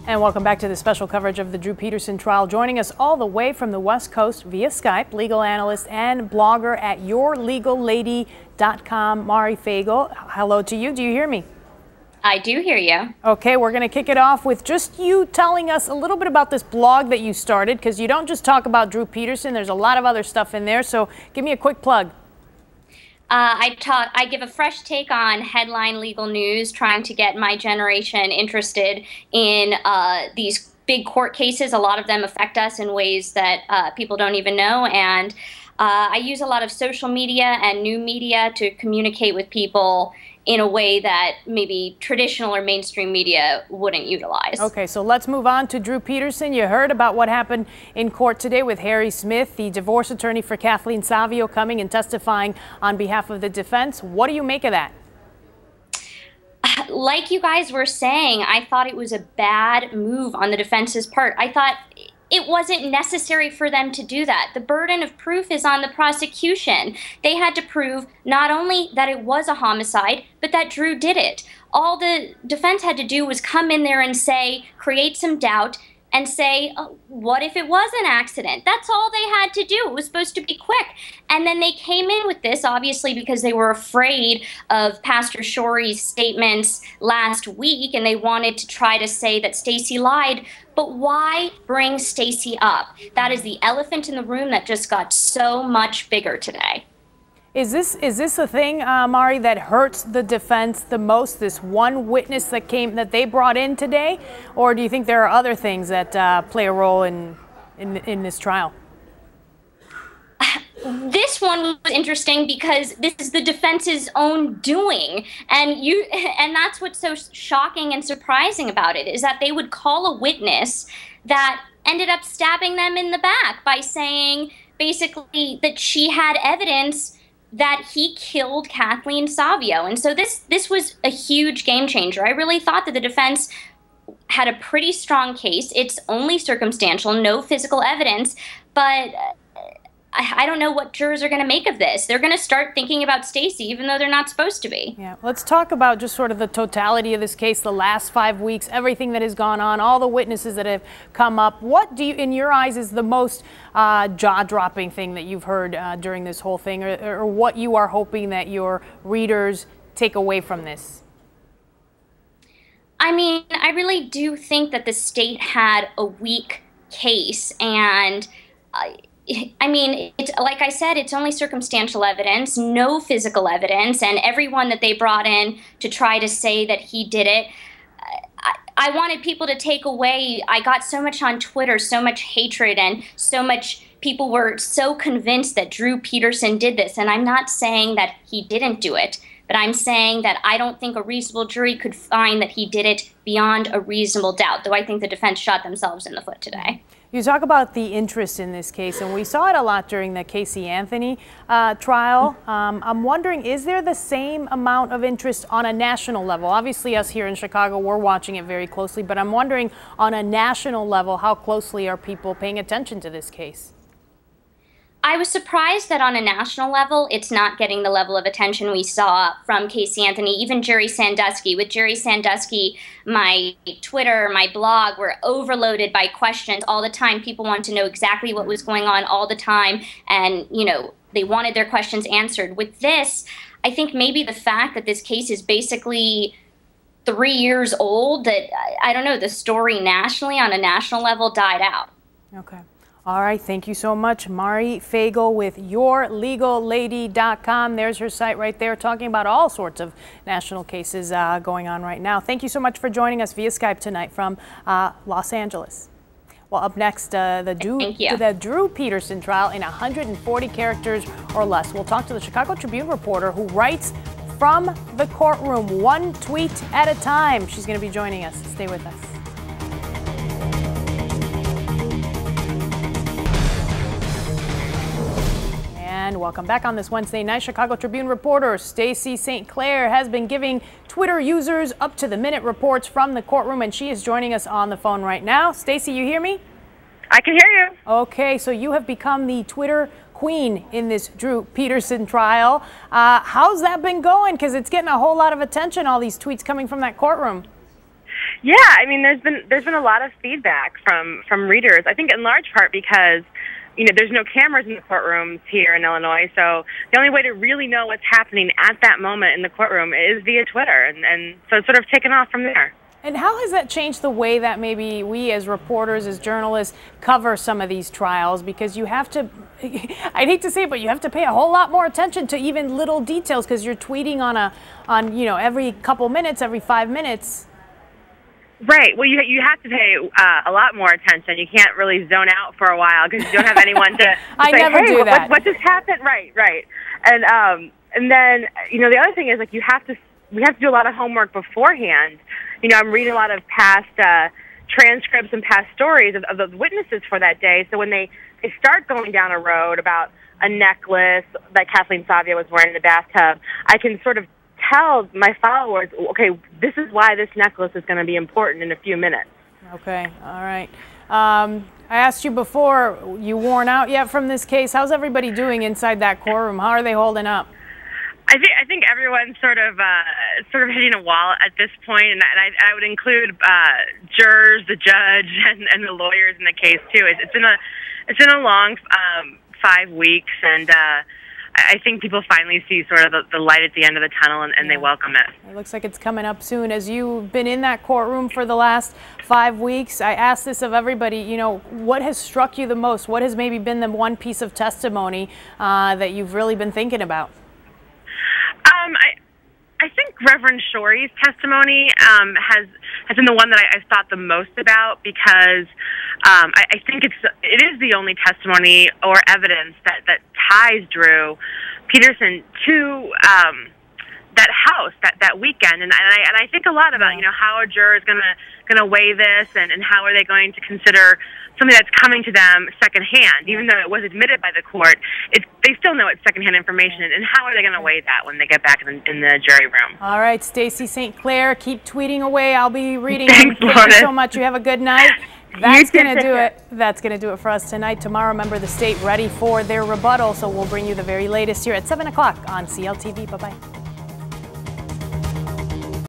And welcome back to the special coverage of the Drew Peterson trial. Joining us all the way from the West Coast via Skype, legal analyst and blogger at yourlegallady.com, Mari Fagel. Hello to you. Do you hear me? I do hear you. Okay, we're going to kick it off with just you telling us a little bit about this blog that you started, because you don't just talk about Drew Peterson. There's a lot of other stuff in there. So give me a quick plug. I give a fresh take on headline legal news, trying to get my generation interested in these big court cases. A lot of them affect us in ways that people don't even know. And I use a lot of social media and new media to communicate with people in a way that maybe traditional or mainstream media wouldn't utilize. Okay, so let's move on to Drew Peterson. You heard about what happened in court today with Harry Smith, the divorce attorney for Kathleen Savio, coming and testifying on behalf of the defense. What do you make of that? Like you guys were saying, I thought it was a bad move on the defense's part. I thought it wasn't necessary for them to do that. The burden of proof is on the prosecution. They had to prove not only that it was a homicide, but that Drew did it. All the defense had to do was come in there and say, create some doubt, and say, oh, what if it was an accident? That's all they had to do. It was supposed to be quick. And then they came in with this, obviously, because they were afraid of Pastor Shorey's statements last week, and they wanted to try to say that Stacey lied. But why bring Stacey up? That is the elephant in the room that just got so much bigger today. Is this a thing, Mari, that hurts the defense the most? This one witness that they brought in today, or do you think there are other things that play a role in this trial? This one was interesting because this is the defense's own doing, and that's what's so shocking and surprising about it, is that they would call a witness that ended up stabbing them in the back by saying basically that she had evidence that he killed Kathleen Savio. And so this was a huge game changer. I really thought that the defense had a pretty strong case. It's only circumstantial, no physical evidence, but I don't know what jurors are going to make of this. They're going to start thinking about Stacey, even though they're not supposed to be. Yeah, let's talk about just sort of the totality of this case, the last 5 weeks, everything that has gone on, all the witnesses that have come up. What do you, in your eyes, is the most jaw-dropping thing that you've heard during this whole thing, or what you are hoping that your readers take away from this? I mean, I really do think that the state had a weak case, and I mean, it's, like I said, it's only circumstantial evidence, no physical evidence, and everyone that they brought in to try to say that he did it, I wanted people to take away. I got so much on Twitter, so much hatred, and so much people were so convinced that Drew Peterson did this, and I'm not saying that he didn't do it, but I'm saying that I don't think a reasonable jury could find that he did it beyond a reasonable doubt, though I think the defense shot themselves in the foot today. You talk about the interest in this case, and we saw it a lot during the Casey Anthony trial. I'm wondering, is there the same amount of interest on a national level? Obviously, us here in Chicago, we're watching it very closely, but I'm wondering on a national level, how closely are people paying attention to this case? I was surprised that on a national level, it's not getting the level of attention we saw from Casey Anthony, even Jerry Sandusky. With Jerry Sandusky, my Twitter, my blog were overloaded by questions all the time. People wanted to know exactly what was going on all the time, and, you know, they wanted their questions answered. With this, I think maybe the fact that this case is basically 3 years old, that, I don't know, the story nationally on a national level died out. Okay. All right, thank you so much, Mari Fagel with yourlegallady.com. There's her site right there, talking about all sorts of national cases going on right now. Thank you so much for joining us via Skype tonight from Los Angeles. Well, up next, the Drew Peterson trial in 140 characters or less. We'll talk to the Chicago Tribune reporter who writes from the courtroom, one tweet at a time. She's going to be joining us. Stay with us. And welcome back on this Wednesday night. Chicago Tribune reporter Stacey St. Clair has been giving Twitter users up-to-the-minute reports from the courtroom, and she is joining us on the phone right now. Stacey, you hear me? I can hear you. Okay, so you have become the Twitter queen in this Drew Peterson trial. How's that been going? Because it's getting a whole lot of attention, all these tweets coming from that courtroom. Yeah, I mean, there's been a lot of feedback from readers. I think in large part because there's no cameras in the courtrooms here in Illinois, so the only way to really know what's happening at that moment in the courtroom is via Twitter, and so it's sort of taken off from there. And how has that changed the way that maybe we as reporters, as journalists, cover some of these trials? Because you have to, I'd hate to say it, but you have to pay a whole lot more attention to even little details because you're tweeting on every couple minutes, every 5 minutes. Right. Well, you have to pay a lot more attention. You can't really zone out for a while because you don't have anyone to I say, never hey, do that. What just happened? Right. And then the other thing is we have to do a lot of homework beforehand. I'm reading a lot of past transcripts and past stories of the witnesses for that day. So when they start going down a road about a necklace that Kathleen Savia was wearing in the bathtub, I can sort of tell my followers, okay, this is why this necklace is going to be important in a few minutes. Okay, all right. I asked you before, you worn out yet from this case? How's everybody doing inside that courtroom? How are they holding up? I think everyone's sort of hitting a wall at this point, and I would include jurors, the judge, and the lawyers in the case too. It's been a long 5 weeks, and I think people finally see sort of the light at the end of the tunnel, and they welcome it. It looks like it's coming up soon. As you've been in that courtroom for the last 5 weeks, I asked this of everybody, what has struck you the most? What has maybe been the one piece of testimony that you've really been thinking about? I think Reverend Shorey's testimony has been the one that I've thought the most about because I think it is the only testimony or evidence that ties Drew Peterson to that house that weekend, and I think a lot about how are jurors gonna weigh this, and how are they going to consider something that's coming to them secondhand, even though it was admitted by the court. They still know it's secondhand information, and how are they going to weigh that when they get back in the jury room? All right, Stacey St. Clair, keep tweeting away. I'll be reading. Thanks, Thank you so much. You have a good night. That's going to do it. That's going to do it for us tonight. Tomorrow, remember, the state ready for their rebuttal, so we'll bring you the very latest here at 7 o'clock on CLTV. Bye-bye.